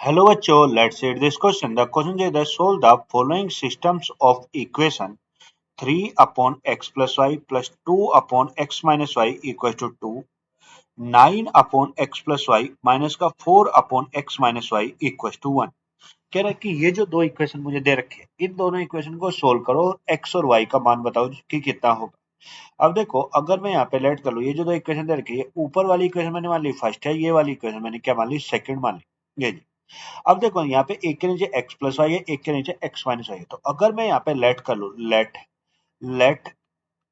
Hello बच्चों, let's read this question. The question is that solve the following systems of equation 3 upon x plus y plus 2 upon x minus y equals to 2, 9 upon x plus y minus का 4 upon x minus y equals to 1. कह रहा है कि ये जो दो equation मुझे दे रखे हैं, इन दोनों इक्वेशन को सोल्व करो और x और y का मान बताओ कि कितना होगा। अब देखो, अगर मैं यहाँ पे लेट कर लूँ, ये जो दो इक्वेशन दे रखी है, ऊपर वाली इक्वेशन मैंने मान ली फर्स्ट है, ये वाली इक्वेशन मैंने क्या मान ली सेकंड मान ली। ये जी, अब देखो यहाँ पे एक के नीचे x प्लस वाई है, एक के नीचे x माइनस वाई है। तो अगर मैं यहाँ पे लेट कर लूँ, let let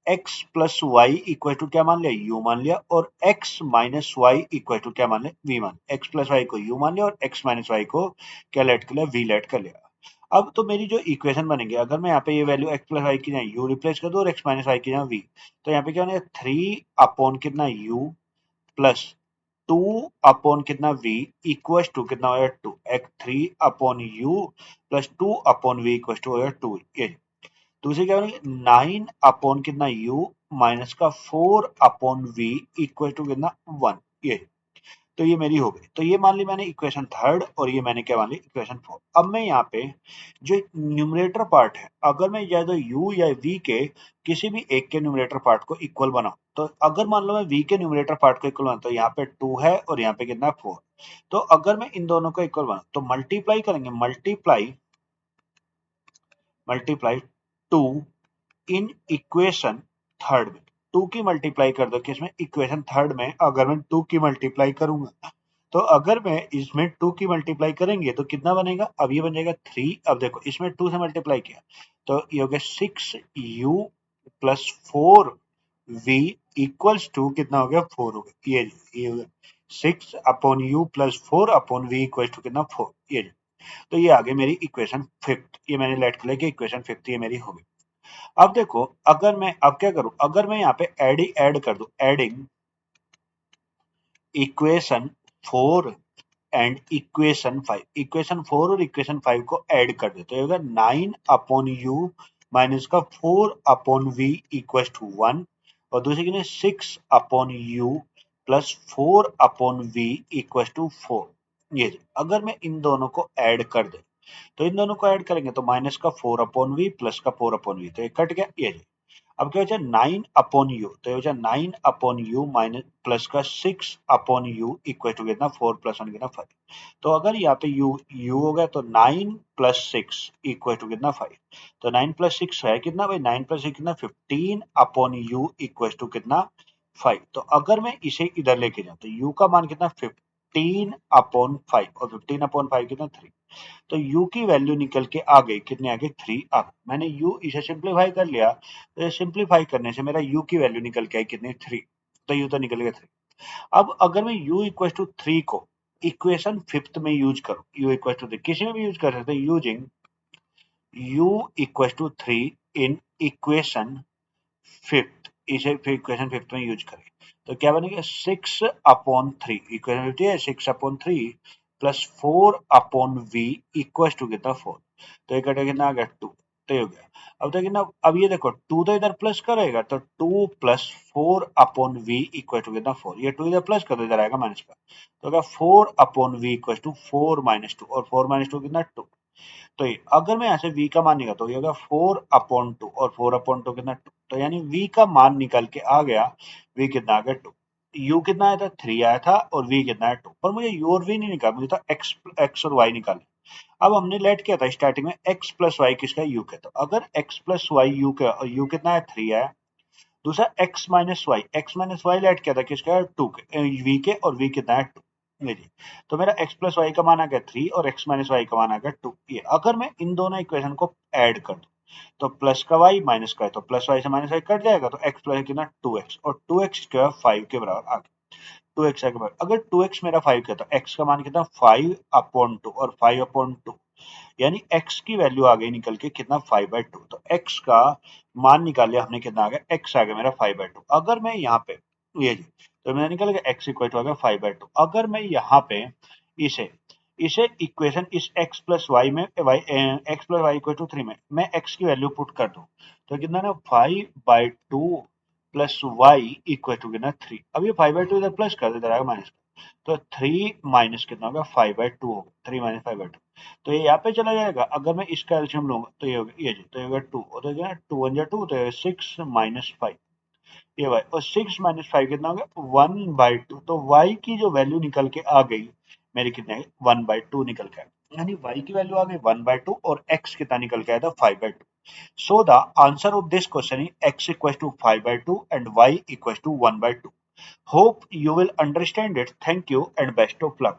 x plus y equal to क्या मान लिया, u मान लिया, और x minus y equal to क्या मान लिया, v मान। x प्लस वाई को u मान लिया और x माइनस वाई को क्या लेट कर लिया, v लेट कर लिया। अब तो मेरी जो इक्वेशन बनेगी, अगर मैं यहाँ पे ये वैल्यू x प्लस वाई की जगह u रिप्लेस कर दूं और x माइनस वाई की जगह v, तो यहाँ पे क्या बनेगा, 3 अपॉन कितना u प्लस 2 अपॉन कितना v इक्वल टू कितना हो जाएगा 2 एक 3 upon u plus 2 upon v equal to हो जाएगा 2। ये दूसरी क्या बनेगी, 9 अपॉन कितना u माइनस का 4 अपॉन v इक्वल टू कितना 1। ये तो ये मेरी हो गई। तो ये मान ली मैंने इक्वेशन थर्ड और ये मैंने क्या मान ली इक्वेशन फोर। अब मैं यहाँ पे जो न्यूमरेटर पार्ट है, अगर मैं या तो u या v के किसी भी एक के न्यूमरेटर पार्ट को इक्वल बनाऊं, तो अगर मान लो मैं v के न्यूमरेटर पार्ट को इक्वल बनाऊं, तो यहाँ पे 2 है और यहाँ पे कितना है 4। तो अगर मैं इन दोनों को इक्वल बनाऊं तो मल्टीप्लाई करेंगे, multiply multiply 2 in equation third में। 2 की मल्टीप्लाई कर दो किसमें, इक्वेशन थर्ड में। अगर मैं 2 की मल्टीप्लाई करूंगा, तो अगर मैं इसमें 2 की मल्टीप्लाई करेंगे तो कितना बनेगा, अब ये बन जाएगा 3। अब देखो इसमें 2 से मल्टीप्लाई किया तो ये हो गया 6u plus 4v equals to कितना हो गया 4 हो गया। ये हो गया 6 upon u plus 4 upon v equal to कितना 4। ये तो ये आ गई मेरी इक्वेशन फिफ्थ। ये मैंने लेट कर लिया कि इक्वेशन फिफ्थ ये मेरी हो गई। अब देखो, अगर मैं अब क्या करूं, अगर मैं यहाँ पे ऐड कर दूं, adding equation 4 and equation 5, equation 4 और इक्वेशन 5 को ऐड कर दे तो ये होगा 9 अपॉन यू माइनस का 4 अपॉन वी इक्वल टू 1, और दूसरी की 6 upon u plus 4 upon v equal to 4। ये अगर मैं इन दोनों को ऐड कर दे, तो इन दोनों को ऐड करेंगे तो माइनस का 4 अपॉन वी प्लस का 4 अपॉन वी, तो ये कट गया। ये अब क्या हो जाए 9 अपॉन यू, तो ये हो जाए 9 अपॉन यू माइनस प्लस का 6 अपॉन यू इक्वल टू कितना 4 प्लस 1 कितना 5। तो अगर यहाँ पे यू हो गया तो 9 प्लस 6 इक्वल टू कितना 5। तो 9 प्लस 6 है कितना भाई, 9 प्लस 6 कितना 15 अपॉन यू इक्वल टू कितना 5। तो अगर मैं इसे इधर लेके जाऊं तो यू का मान कितना 15 अपॉन 5, और 15 अपॉन 5 कितना 3। तो u की वैल्यू निकल के आ गई, कितने आ गए 3 आ गए। मैंने u इसे सिंप्लीफाई कर लिया, तो सिंप्लीफाई करने से मेरा u की वैल्यू निकल के आई कितनी 3। तो u तो निकल गया 3। अब अगर मैं u इक्वल टू 3 को इक्वेशन फिफ्थ में यूज करूं, u इक्वल टू 3 किसी में भी यूज कर सकते हैं, using u equal to 3 in equation fifth, इसे फिर इक्वेशन फिफ्थ में यूज करें तो क्या बनेगा 6 अपॉन 3, इक्वेशन फिफ्थ है 6 upon 3 plus 4 upon v equal to कितना 4। तो ये कटेगा कितना आ गया 2। तो ये हो गया। अब तो कितना, अब ये देखो 2 तो इधर प्लस करेगा तो 2 plus 4 upon v equal to कितना 4। ये 2 इधर प्लस कर दो, इधर आएगा माइनस का, तो होगा 4 upon v equal to 4 minus 2, और 4 माइनस 2 कितना 2। तो ये अगर मैं यहाँ से v का मान निकालता तो ये होगा 4 अपॉन 2, और 4 अपॉन 2 कितना 2। तो यानी v का मान निकल के आ गया, v कितना आ गया 2। u कितना आया था 3 आया था, और v कितना है 2। पर मुझे u और v नहीं निकाल, मुझे था x और y निकालना। अब हमने लेट किया था स्टार्टिंग में x प्लस वाई किसका, u का। तो अगर x प्लस वाई u का, और u कितना है 3 है। दूसरा x माइनस वाई लेट किया था किसका, 2 के, v के, और v कितना है 2। ये जी, तो मेरा x प्लस वाई का मान आ गया 3 और x माइनस वाई का मान आ गया 2। ये अगर मैं इन दोनों इक्वेशन को ऐड कर दूं, तो प्लस का y माइनस का है, तो प्लस वाई से माइनस वाई कट जाएगा, तो x प्लस कितना 2x, और 2x जो है 5 के बराबर आ गया। 2x के बराबर, अगर 2x मेरा 5 का, तो x का मान कितना 5 अपॉन 2, और 5 अपॉन 2 यानी x की वैल्यू आ गई निकल के कितना 5/2। तो x का मान निकाल लिया हमने, कितना आ गया, x आ गया मेरा 5/2। अगर मैं यहाँ पे ये जी, तो मैंने निकल गया x इक्वल टू आ गया 5/2। अगर मैं यहाँ पे इसे इसे इक्वेशन इस x प्लस वाई में x plus y equal to 3 में मैं x की वैल्यू पुट कर दूं, तो कितना ना 5/2 प्लस वाई इक्वल टू कितना 3। अब ये 5/2 इधर प्लस कर दे, इधर आएगा माइनस। तो 3 माइनस कितना होगा 5/2 होगा, 3 माइनस 5/2। तो ये यहाँ पे चला जाएगा। अगर मैं इसका एल्सियम लूंगा तो ये होगा ये जी, तो ये होगा 2 और तो क्या 2 1 2 तो 6 माइनस 5 ये y और 6 माइनस 5 कितना हो गया 1/2। तो y की जो वैल्यू निकल के आ गई मेरी कितने 1/2 निकल के आ गई, यानी y की वैल्यू आ गई 1/2 और x कितना निकल के आया था 5/2। So the answer of this question is x equals to 5/2 and y equals to 1/2. Hope you will understand it. Thank you and best of luck.